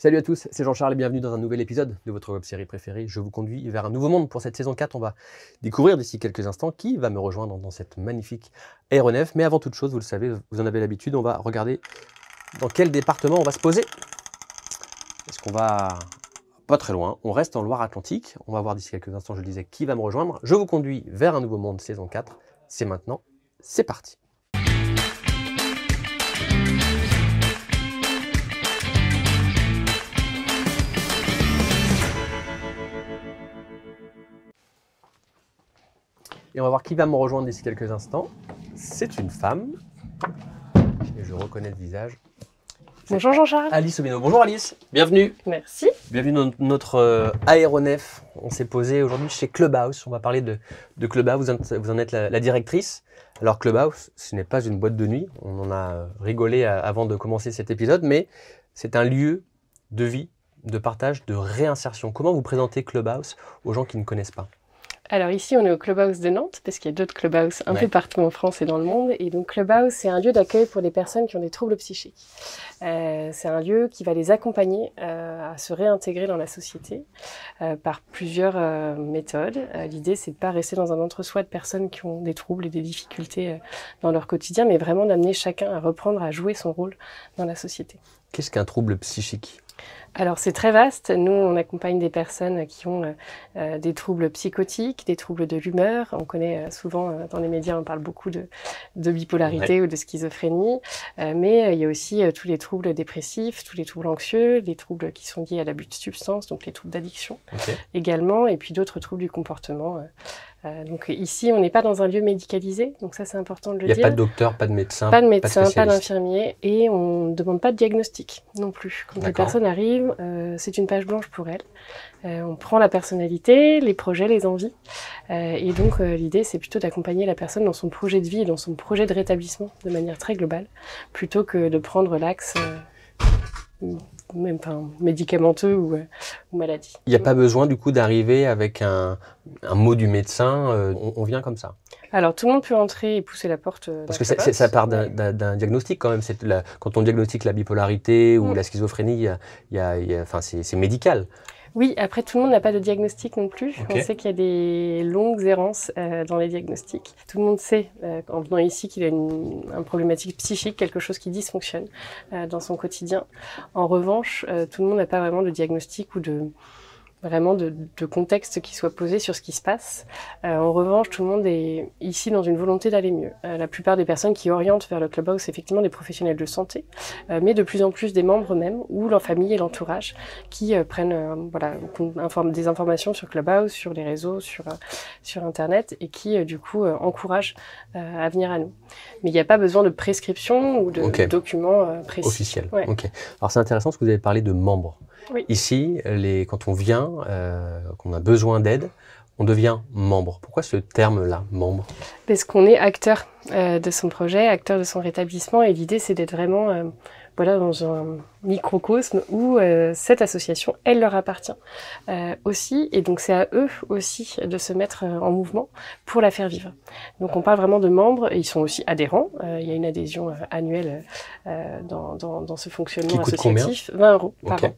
Salut à tous, c'est Jean-Charles et bienvenue dans un nouvel épisode de votre web-série préférée. Je vous conduis vers un nouveau monde pour cette saison 4. On va découvrir d'ici quelques instants qui va me rejoindre dans cette magnifique aéronef. Mais avant toute chose, vous le savez, vous en avez l'habitude, on va regarder dans quel département on va se poser. Est-ce qu'on va pas très loin? On reste en Loire-Atlantique. On va voir d'ici quelques instants, je le disais, qui va me rejoindre. Je vous conduis vers un nouveau monde saison 4. C'est maintenant, c'est parti. Et on va voir qui va me rejoindre d'ici quelques instants. C'est une femme. Et je reconnais le visage. Bonjour Jean-Charles. Alice Obino. Bonjour Alice. Bienvenue. Merci. Bienvenue dans notre aéronef. On s'est posé aujourd'hui chez Clubhouse. On va parler de Clubhouse. Vous en êtes la directrice. Alors Clubhouse, ce n'est pas une boîte de nuit. On en a rigolé avant de commencer cet épisode. Mais c'est un lieu de vie, de partage, de réinsertion. Comment vous présentez Clubhouse aux gens qui ne connaissent pas ? Alors ici, on est au Clubhouse de Nantes, parce qu'il y a d'autres Clubhouse un peu partout en France et dans le monde. Et donc Clubhouse, c'est un lieu d'accueil pour les personnes qui ont des troubles psychiques. C'est un lieu qui va les accompagner à se réintégrer dans la société par plusieurs méthodes. L'idée, c'est de pas rester dans un entre-soi de personnes qui ont des troubles et des difficultés dans leur quotidien, mais vraiment d'amener chacun à reprendre, à jouer son rôle dans la société. Qu'est-ce qu'un trouble psychique ? Alors c'est très vaste. Nous, on accompagne des personnes qui ont des troubles psychotiques, des troubles de l'humeur. On connaît souvent dans les médias, on parle beaucoup de bipolarité ou de schizophrénie. Mais il y a aussi tous les troubles dépressifs, tous les troubles anxieux, les troubles qui sont liés à l'abus de substances, donc les troubles d'addiction également, et puis d'autres troubles du comportement. Donc ici, on n'est pas dans un lieu médicalisé, donc ça c'est important de le dire. Il n'y a pas de docteur, pas de médecin, pas de médecin, pas d'infirmier, et on ne demande pas de diagnostic non plus. Quand les personnes arrivent, c'est une page blanche pour elles. On prend la personnalité, les projets, les envies, et donc l'idée c'est plutôt d'accompagner la personne dans son projet de vie et dans son projet de rétablissement de manière très globale, plutôt que de prendre l'axe même médicamenteux ou maladie. Il n'y a pas besoin du coup d'arriver avec un mot du médecin, on vient comme ça. Alors tout le monde peut entrer et pousser la porte. Parce que ça part d'un diagnostic quand même. Quand on diagnostique la bipolarité ou la schizophrénie, c'est médical. Oui, après tout le monde n'a pas de diagnostic non plus. On sait qu'il y a des longues errances dans les diagnostics. Tout le monde sait, en venant ici, qu'il a une problématique psychique, quelque chose qui dysfonctionne dans son quotidien. En revanche, tout le monde n'a pas vraiment de diagnostic ou de contexte qui soit posé sur ce qui se passe. En revanche, tout le monde est ici dans une volonté d'aller mieux. La plupart des personnes qui orientent vers le Clubhouse, c'est effectivement des professionnels de santé, mais de plus en plus des membres même, ou leur famille et l'entourage, qui prennent des informations sur Clubhouse, sur les réseaux, sur Internet, et qui du coup encouragent à venir à nous. Mais il n'y a pas besoin de prescription ou de documents précis. Officiels. Ouais. Alors c'est intéressant parce que vous avez parlé de membres. Oui. Ici, quand on vient, qu'on a besoin d'aide, on devient membre. Pourquoi ce terme-là, membre ? Parce qu'on est acteur de son projet, acteur de son rétablissement, et l'idée c'est d'être vraiment dans un microcosme où cette association, elle leur appartient aussi, et donc c'est à eux aussi de se mettre en mouvement pour la faire vivre. Donc on parle vraiment de membres, et ils sont aussi adhérents. Il y a une adhésion annuelle dans ce fonctionnement associatif, 20 € par an.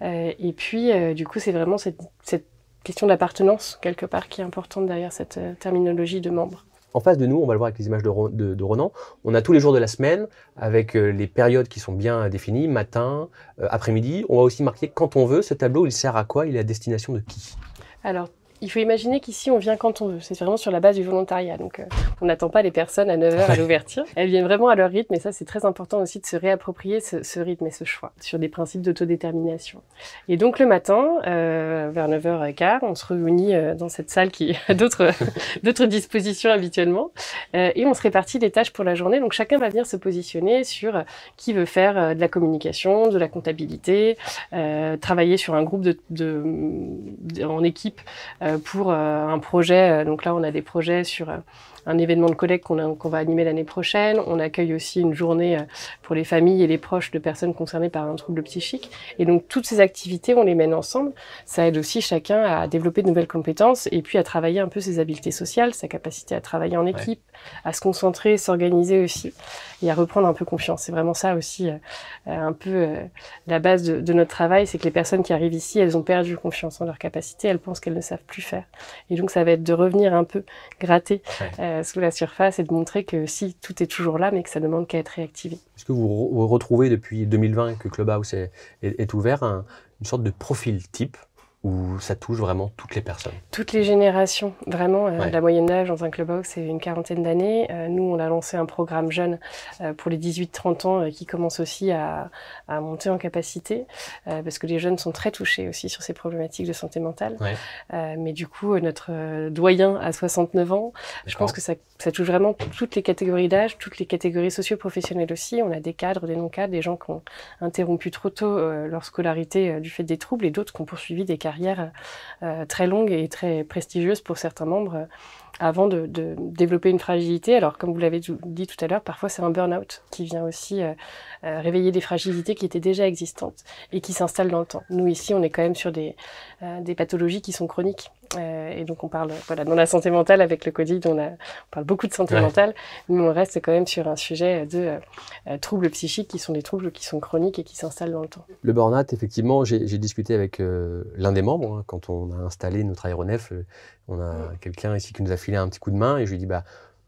Et puis du coup c'est vraiment cette question d'appartenance quelque part qui est importante derrière cette terminologie de membre. En face de nous, on va le voir avec les images de Ronan, on a tous les jours de la semaine avec les périodes qui sont bien définies, matin, après-midi. On va aussi marquer quand on veut. Ce tableau, il sert à quoi? Il est à destination de qui? Alors, il faut imaginer qu'ici, on vient quand on veut. C'est vraiment sur la base du volontariat. Donc, on n'attend pas les personnes à 9h à l'ouverture. Elles viennent vraiment à leur rythme. Et ça, c'est très important aussi de se réapproprier ce rythme et ce choix sur des principes d'autodétermination. Et donc, le matin, vers 9h15, on se réunit dans cette salle qui a d'autres dispositions habituellement. Et on se répartit les tâches pour la journée. Donc, chacun va venir se positionner sur qui veut faire de la communication, de la comptabilité, travailler sur un groupe en équipe pour un projet. Donc là, on a des projets sur un événement de collecte qu'on va animer l'année prochaine. On accueille aussi une journée pour les familles et les proches de personnes concernées par un trouble psychique. Et donc, toutes ces activités, on les mène ensemble. Ça aide aussi chacun à développer de nouvelles compétences et puis à travailler un peu ses habiletés sociales, sa capacité à travailler en équipe, à se concentrer, s'organiser aussi et à reprendre un peu confiance. C'est vraiment ça aussi un peu la base de notre travail, c'est que les personnes qui arrivent ici, elles ont perdu confiance en leurs capacités, elles pensent qu'elles ne savent plus faire. Et donc ça va être de revenir un peu gratter sous la surface et de montrer que si tout est toujours là, mais que ça demande qu'à être réactivé. Est-ce que vous retrouvez depuis 2020 que Clubhouse est ouvert une sorte de profil type où ça touche vraiment toutes les personnes? Toutes les générations, vraiment. La moyenne d'âge dans un Clubhouse, c'est une 40aine d'années. Nous, on a lancé un programme jeune pour les 18-30 ans qui commence aussi à monter en capacité, parce que les jeunes sont très touchés aussi sur ces problématiques de santé mentale. Mais du coup, notre doyen à 69 ans, je pense que ça touche vraiment toutes les catégories d'âge, toutes les catégories socio-professionnelles aussi. On a des cadres, des non-cadres, des gens qui ont interrompu trop tôt leur scolarité du fait des troubles et d'autres qui ont poursuivi des carrière très longue et très prestigieuse pour certains membres avant de développer une fragilité. Alors, comme vous l'avez dit tout à l'heure, parfois c'est un burn-out qui vient aussi réveiller des fragilités qui étaient déjà existantes et qui s'installent dans le temps. Nous, ici, on est quand même sur des pathologies qui sont chroniques. Et donc, on parle, dans la santé mentale, avec le Covid, on parle beaucoup de santé mentale, mais on reste quand même sur un sujet de troubles psychiques qui sont des troubles qui sont chroniques et qui s'installent dans le temps. Le burn-out, effectivement, j'ai discuté avec l'un des membres, quand on a installé notre aéronef, on a quelqu'un ici qui nous a filé un petit coup de main et je lui ai dit,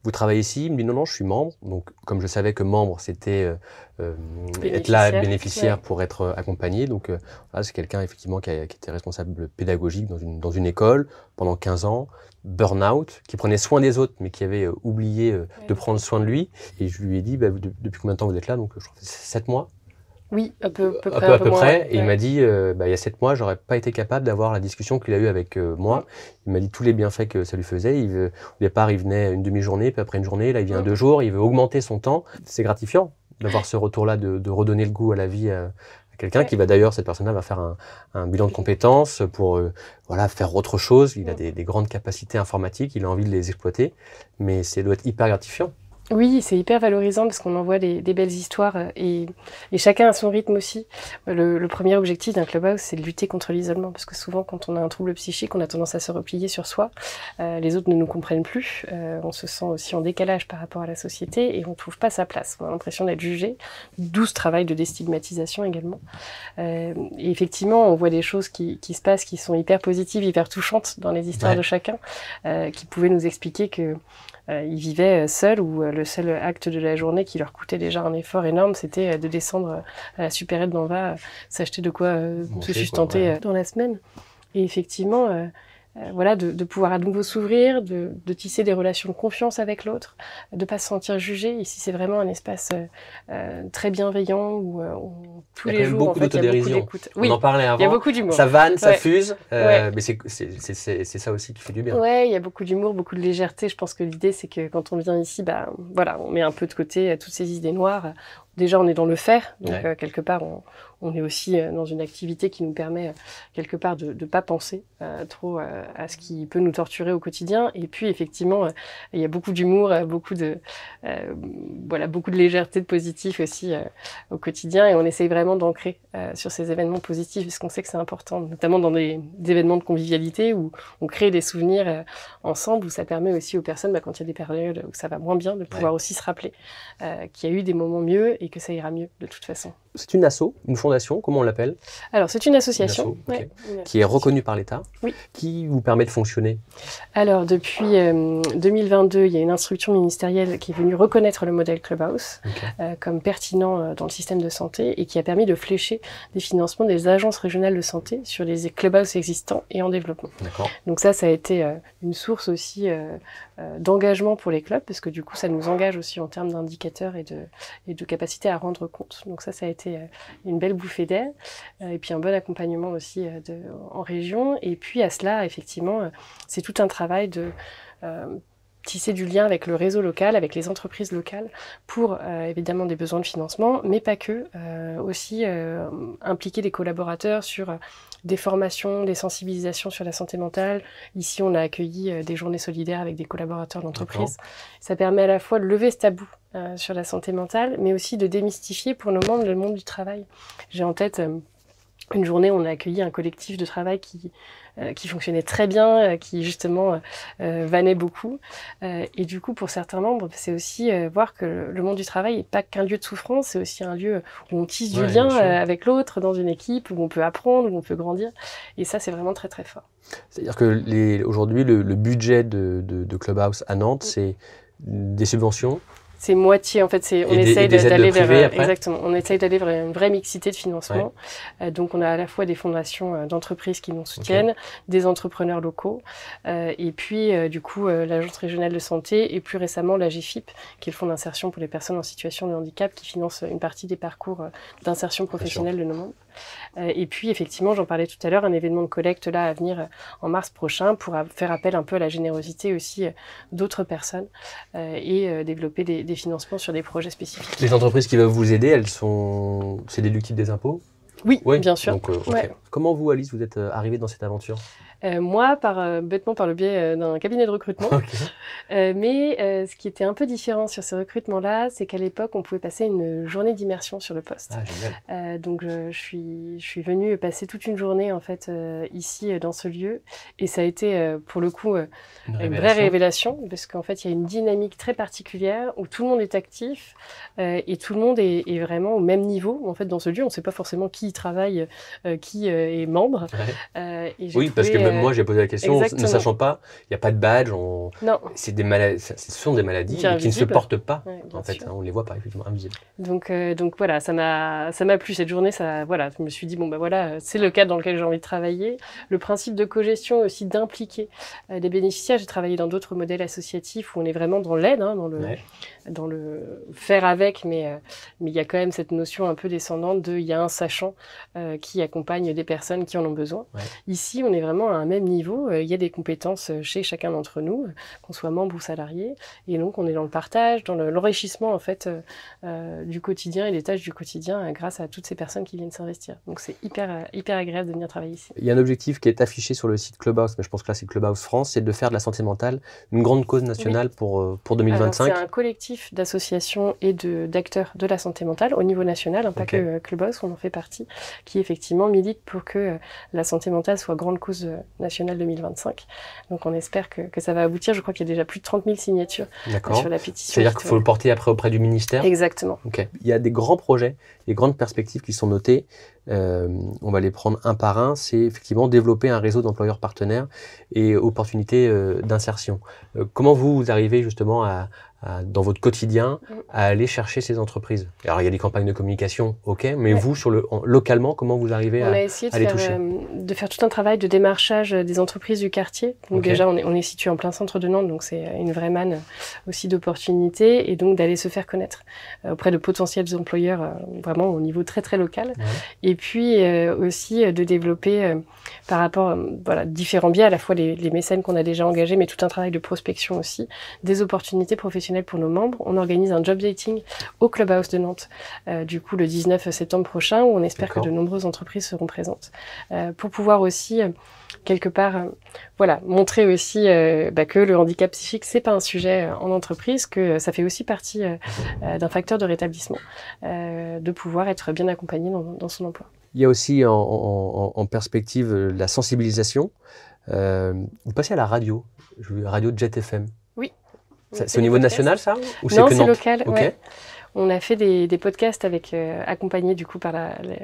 vous travaillez ici? Il me dit non, je suis membre. Donc, comme je savais que membre, c'était être là, bénéficiaire pour être accompagné. Donc, c'est quelqu'un effectivement qui était responsable pédagogique dans une école pendant 15 ans, burn-out, qui prenait soin des autres, mais qui avait oublié de prendre soin de lui. Et je lui ai dit, depuis combien de temps vous êtes là? Donc, je crois que c'est 7 mois. Oui, à peu près. Et il m'a dit, il y a 7 mois, j'aurais pas été capable d'avoir la discussion qu'il a eue avec moi. Il m'a dit tous les bienfaits que ça lui faisait. Au départ, il venait une demi-journée, puis après une journée. Là, il vient 2 jours. Il veut augmenter son temps. C'est gratifiant d'avoir ce retour-là, de redonner le goût à la vie à quelqu'un qui va d'ailleurs, cette personne-là va faire un bilan de compétences pour faire autre chose. Il a des grandes capacités informatiques. Il a envie de les exploiter. Mais ça doit être hyper gratifiant. Oui, c'est hyper valorisant parce qu'on envoie des belles histoires et chacun a son rythme aussi. Le premier objectif d'un Clubhouse, c'est de lutter contre l'isolement parce que souvent, quand on a un trouble psychique, on a tendance à se replier sur soi. Les autres ne nous comprennent plus. On se sent aussi en décalage par rapport à la société et on ne trouve pas sa place. On a l'impression d'être jugé, d'où ce travail de déstigmatisation également. Et effectivement, on voit des choses qui se passent qui sont hyper positives, hyper touchantes dans les histoires de chacun, qui pouvaient nous expliquer que ils vivaient seuls ou le seul acte de la journée qui leur coûtait déjà un effort énorme, c'était de descendre à la supérette d'Anva, s'acheter de quoi se sustenter dans la semaine. Et effectivement, de pouvoir à nouveau s'ouvrir, de tisser des relations de confiance avec l'autre, de pas se sentir jugé. Ici, c'est vraiment un espace très bienveillant où tous les jours, beaucoup d'autodérision. Oui, on en parlait avant. Il y a beaucoup d'humour. Ça vanne, ça fuse, mais c'est ça aussi qui fait du bien. Ouais, il y a beaucoup d'humour, beaucoup de légèreté. Je pense que l'idée, c'est que quand on vient ici, on met un peu de côté toutes ces idées noires. Déjà, on est dans le faire, donc quelque part, on est aussi dans une activité qui nous permet quelque part de ne pas penser trop à ce qui peut nous torturer au quotidien. Et puis, effectivement, il y a beaucoup d'humour, beaucoup de légèreté, de positif aussi au quotidien. Et on essaye vraiment d'ancrer sur ces événements positifs, parce qu'on sait que c'est important, notamment dans des événements de convivialité où on crée des souvenirs ensemble, où ça permet aussi aux personnes, quand il y a des périodes où ça va moins bien, de pouvoir aussi se rappeler qu'il y a eu des moments mieux et que ça ira mieux de toute façon. C'est une asso, une fondation, comment on l'appelle? Alors, c'est une association qui est reconnue par l'État, oui. Qui vous permet de fonctionner? Alors, depuis 2022, il y a une instruction ministérielle qui est venue reconnaître le modèle Clubhouse comme pertinent dans le système de santé et qui a permis de flécher des financements des agences régionales de santé sur les Clubhouse existants et en développement. Donc ça a été une source aussi d'engagement pour les clubs, parce que du coup, ça nous engage aussi en termes d'indicateurs et de capacité à rendre compte. Donc ça a été une belle bouffée d'air, et puis un bon accompagnement aussi en région. Et puis à cela, effectivement, c'est tout un travail de tisser du lien avec le réseau local, avec les entreprises locales, pour évidemment des besoins de financement, mais pas que, aussi impliquer des collaborateurs sur des formations, des sensibilisations sur la santé mentale. Ici, on a accueilli des journées solidaires avec des collaborateurs d'entreprise. Ça permet à la fois de lever ce tabou sur la santé mentale, mais aussi de démystifier pour nos membres le monde du travail. J'ai en tête une journée où on a accueilli un collectif de travail qui fonctionnait très bien, qui justement vannait beaucoup. Et du coup, pour certains membres, c'est aussi voir que le monde du travail n'est pas qu'un lieu de souffrance, c'est aussi un lieu où on tisse du lien avec l'autre dans une équipe, où on peut apprendre, où on peut grandir. Et ça, c'est vraiment très très fort. C'est-à-dire que aujourd'hui, le budget de Clubhouse à Nantes, c'est des subventions. C'est moitié, en fait, on essaye d'aller vers exactement. On essaye d'aller vers une vraie mixité de financement. Donc, on a à la fois des fondations d'entreprises qui nous soutiennent, des entrepreneurs locaux, et puis du coup l'Agence régionale de santé et plus récemment la GFIP, qui est le fonds d'insertion pour les personnes en situation de handicap, qui finance une partie des parcours d'insertion professionnelle de nos membres. Et puis effectivement, j'en parlais tout à l'heure, un événement de collecte là à venir en mars prochain pour faire appel un peu à la générosité aussi d'autres personnes et développer des financements sur des projets spécifiques. Les entreprises qui veulent vous aider, c'est déductible des impôts? Oui, bien sûr. Donc, Comment vous, Alice, vous êtes arrivée dans cette aventure? Moi, bêtement par le biais d'un cabinet de recrutement. Mais ce qui était un peu différent sur ces recrutements-là, c'est qu'à l'époque, on pouvait passer une journée d'immersion sur le poste. Ah, génial. Donc, je suis venue passer toute une journée, en fait, ici, dans ce lieu. Et ça a été, pour le coup, une vraie révélation, parce qu'en fait, il y a une dynamique très particulière où tout le monde est actif et tout le monde est vraiment au même niveau. En fait, dans ce lieu, on ne sait pas forcément qui y travaille, qui est membre. Oui, parce que même moi, j'ai posé la question, ne sachant pas, il n'y a pas de badge, ce sont des maladies qui ne se portent pas, en fait, on ne les voit pas, effectivement, invisibles. Donc voilà, ça m'a plu cette journée, je me suis dit, c'est le cadre dans lequel j'ai envie de travailler. Le principe de cogestion aussi, d'impliquer des bénéficiaires. J'ai travaillé dans d'autres modèles associatifs où on est vraiment dans l'aide, dans le faire avec, mais il y a quand même cette notion un peu descendante il y a un sachant qui accompagne des personnes qui en ont besoin. Ici, on est vraiment à un même niveau. Il y a des compétences chez chacun d'entre nous, qu'on soit membre ou salarié. Et donc, on est dans le partage, dans l'enrichissement en fait du quotidien et des tâches du quotidien grâce à toutes ces personnes qui viennent s'investir. Donc, c'est hyper agréable de venir travailler ici. Il y a un objectif qui est affiché sur le site Clubhouse, mais je pense que là, c'est Clubhouse France, c'est de faire de la santé mentale une grande cause nationale pour 2025. Alors, c'est un collectif d'associations et d'acteurs de la santé mentale au niveau national, pas que Clubhouse, on en fait partie, qui effectivement milite pour que la santé mentale soit grande cause nationale 2025. Donc on espère que ça va aboutir. Je crois qu'il y a déjà plus de 30 000 signatures sur la pétition. C'est-à-dire qu'il faut le porter après auprès du ministère? Exactement. Il y a des grands projets, des grandes perspectives qui sont notées. On va les prendre un par un. C'est effectivement développer un réseau d'employeurs partenaires et opportunités d'insertion. Comment vous arrivez justement dans votre quotidien à aller chercher ces entreprises? Alors il y a des campagnes de communication, mais vous localement, comment vous arrivez à les toucher? De faire tout un travail de démarchage des entreprises du quartier. Donc déjà on est situé en plein centre de Nantes, donc c'est une vraie manne aussi d'opportunités, et donc d'aller se faire connaître auprès de potentiels employeurs vraiment au niveau très très local. Et puis aussi de développer par rapport différents biais, à la fois les mécènes qu'on a déjà engagés, mais tout un travail de prospection aussi, des opportunités professionnelles pour nos membres. On organise un job dating au Clubhouse de Nantes, du coup le 19 septembre prochain, où on espère que de nombreuses entreprises seront présentes, pour pouvoir aussi quelque part montrer aussi que le handicap psychique, c'est pas un sujet en entreprise, que ça fait aussi partie d'un facteur de rétablissement, de pouvoir être bien accompagné dans son emploi. Il y a aussi en perspective la sensibilisation. Vous passez à la radio, radio Jet FM. Oui. C'est au niveau national, ça? Ou non, c'est local. On a fait des podcasts accompagnés du coup par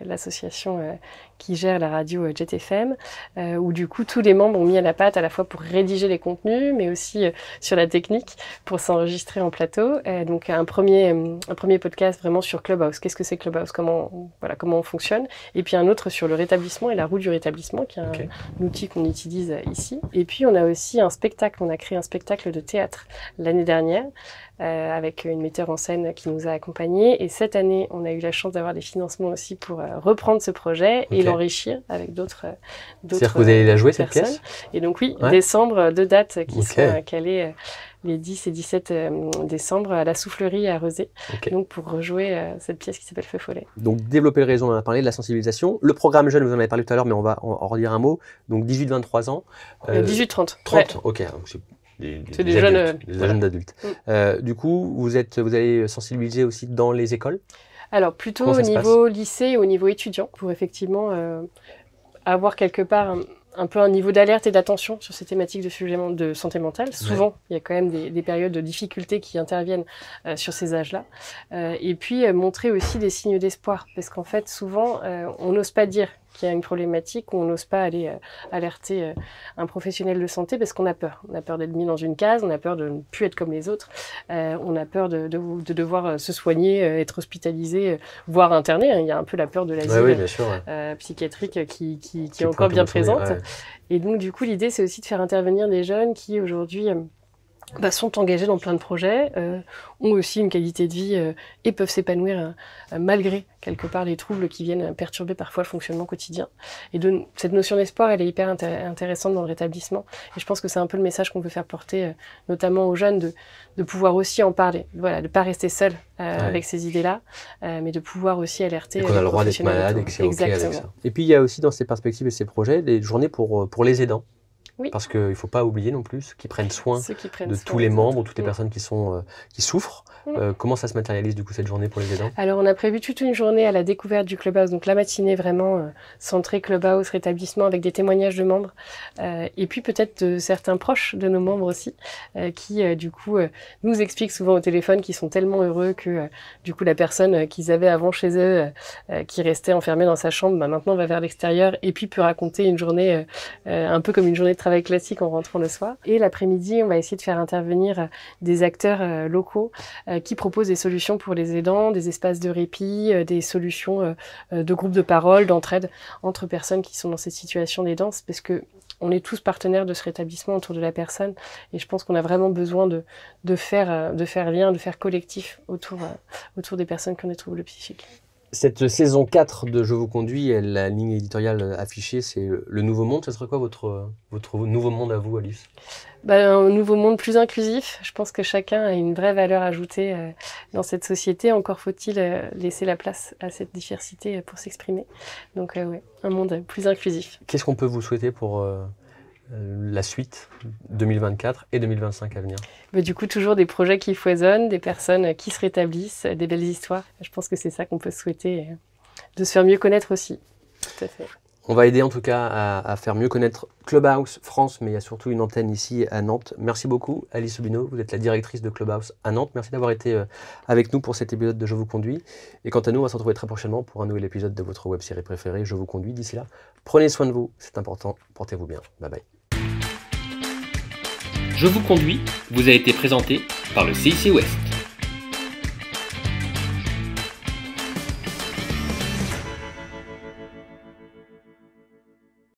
l'association qui gère la radio Jet FM, où du coup tous les membres ont mis à la pâte à la fois pour rédiger les contenus, mais aussi sur la technique pour s'enregistrer en plateau. Donc un premier podcast vraiment sur Clubhouse. Qu'est-ce que c'est Clubhouse? Comment on fonctionne? Et puis un autre sur le rétablissement et la roue du rétablissement, qui est un outil qu'on utilise ici. Et puis on a aussi un spectacle. On a créé un spectacle de théâtre l'année dernière, avec une metteur en scène qui nous a accompagnés. Et cette année, on a eu la chance d'avoir des financements aussi pour reprendre ce projet et l'enrichir avec d'autres. C'est-à-dire que vous allez la jouer, cette pièce? Et donc décembre, 2 dates qui sont calées les 10 et 17 décembre à la Soufflerie à Rezé, Ok. donc pour rejouer cette pièce qui s'appelle Feu Follet. Donc développer le réseau, on en a parlé, de la sensibilisation. Le programme jeune, vous en avez parlé tout à l'heure, mais on va en redire un mot. Donc 18-23 ans. 18-30. 30, Ouais. ok. Donc c'est des jeunes, adultes, des voilà. jeunes adultes. Du coup, vous allez sensibiliser aussi dans les écoles? Alors plutôt Comment au ça se niveau lycée et au niveau étudiant, pour effectivement avoir quelque part un peu un niveau d'alerte et d'attention sur ces thématiques de santé mentale. Souvent, il y a quand même des périodes de difficultés qui interviennent sur ces âges-là. Et puis, montrer aussi des signes d'espoir. Parce qu'en fait, souvent, on n'ose pas dire qu'il y a une problématique, ou on n'ose pas aller alerter un professionnel de santé parce qu'on a peur. On a peur d'être mis dans une case, on a peur de ne plus être comme les autres, on a peur de devoir se soigner, être hospitalisé, voire interné. Il y a un peu la peur de l'asile psychiatrique qui est encore bien présente. Ouais. Et donc, du coup, l'idée, c'est aussi de faire intervenir des jeunes qui, aujourd'hui, sont engagés dans plein de projets, ont aussi une qualité de vie et peuvent s'épanouir malgré, quelque part, les troubles qui viennent perturber parfois le fonctionnement quotidien. Et cette notion d'espoir, elle est hyper intéressante dans le rétablissement. Et je pense que c'est un peu le message qu'on veut faire porter, notamment aux jeunes, de pouvoir aussi en parler. Voilà, de ne pas rester seul avec ces idées-là, mais de pouvoir aussi alerter. Et qu'on a le droit d'être malade et que c'est OK avec ça. Et puis, il y a aussi dans ces perspectives et ces projets des journées pour les aidants. Oui. Parce qu'il ne faut pas oublier non plus ceux qui prennent soin de tous les membres, toutes les personnes qui souffrent. Comment ça se matérialise du coup cette journée pour les aidants? Alors on a prévu toute une journée à la découverte du Clubhouse, donc la matinée vraiment centrée Clubhouse, rétablissement avec des témoignages de membres et puis peut-être de certains proches de nos membres aussi qui du coup nous expliquent souvent au téléphone qu'ils sont tellement heureux que du coup la personne qu'ils avaient avant chez eux qui restait enfermée dans sa chambre maintenant va vers l'extérieur et puis peut raconter une journée un peu comme une journée de travail classique en rentrant le soir. Et l'après-midi, on va essayer de faire intervenir des acteurs locaux qui proposent des solutions pour les aidants, des espaces de répit, des solutions de groupes de parole, d'entraide entre personnes qui sont dans cette situation d'aidance, parce que on est tous partenaires de ce rétablissement autour de la personne, et je pense qu'on a vraiment besoin de faire lien, de faire collectif autour des personnes qui ont des troubles psychiques. Cette saison 4 de Je vous conduis, la ligne éditoriale affichée, c'est le nouveau monde. Ça serait quoi votre nouveau monde à vous, Alice? Un nouveau monde plus inclusif. Je pense que chacun a une vraie valeur ajoutée dans cette société. Encore faut-il laisser la place à cette diversité pour s'exprimer. Donc ouais, un monde plus inclusif. Qu'est-ce qu'on peut vous souhaiter pour la suite 2024 et 2025 à venir? Du coup, toujours des projets qui foisonnent, des personnes qui se rétablissent, des belles histoires. Je pense que c'est ça qu'on peut souhaiter, de se faire mieux connaître aussi. Tout à fait. On va aider en tout cas à faire mieux connaître Clubhouse France, mais il y a surtout une antenne ici à Nantes. Merci beaucoup Alice Aubineau, vous êtes la directrice de Clubhouse à Nantes. Merci d'avoir été avec nous pour cet épisode de Je vous conduis. Et quant à nous, on va se retrouver très prochainement pour un nouvel épisode de votre web-série préférée, Je vous conduis. D'ici là, prenez soin de vous, c'est important, portez-vous bien. Bye bye. Je vous conduis vous a été présenté par le CIC Ouest.